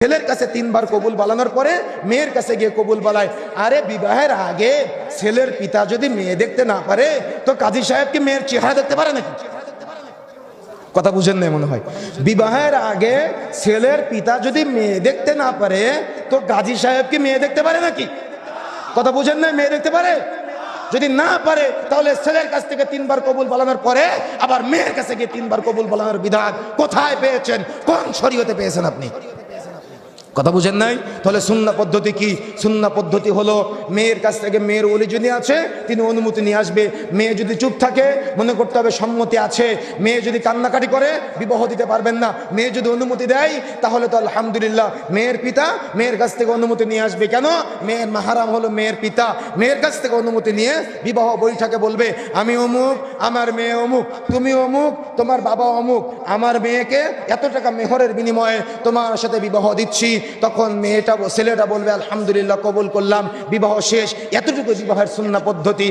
ছেলের কাছে তিনবার কবুল বলানোর পরে মেয়ের কাছে গিয়ে কবুল বলায়। আরে বিবাহের আগে ছেলের পিতা যদি মেয়ে দেখতে না পারে তো কাজী সাহেব কি মেয়ের চেহারা দেখতে পারে নাকি? কথা বুঝেন না মনে হয়। বিবাহের আগে ছেলের পিতা যদি মেয়ে দেখতে না পারে তো গাজী সাহেব কি মেয়ে দেখতে পারে নাকি? কথা বুঝেন না, মেয়ে দেখতে পারে? যদি না পারে তাহলে ছেলের কাছ থেকে তিনবার কবুল বলানোর পরে আবার মেয়ের কাছে গিয়ে তিনবার কবুল বলানোর বিধান কোথায় পেয়েছেন? কোন শরীয়তে পেয়েছেন আপনি? কথা বুঝেন নাই? তাহলে সুন্নাহ পদ্ধতি কি? সুন্নাহ পদ্ধতি হলো মেয়ের কাছ থেকে মেয়ের ওলি যদি আছে তিনি অনুমতি নিয়ে আসবে। মেয়ে যদি চুপ থাকে মনে করতে হবে সম্মতি আছে। মেয়ে যদি কান্নাকাটি করে বিবাহ দিতে পারবেন না। মেয়ে যদি অনুমতি দেয় তাহলে তো আলহামদুলিল্লাহ। মেয়ের পিতা মেয়ের কাছ থেকে অনুমতি নিয়ে আসবে। কেন? মেয়ের মাহারাম হলো মেয়ের পিতা। মেয়ের কাছ থেকে অনুমতি নিয়ে বিবাহ বৈঠকে বলবে আমি অমুক, আমার মেয়ে অমুক, তুমি অমুক, তোমার বাবা অমুক, আমার মেয়েকে এত টাকা মেহরের বিনিময়ে তোমার সাথে বিবাহ দিচ্ছি। তখন ছেলেটা বলবে আলহামদুলিল্লাহ, কবুল করলাম, বিবাহ শেষ। এতটুকু বিবাহের সুন্নাহ পদ্ধতি।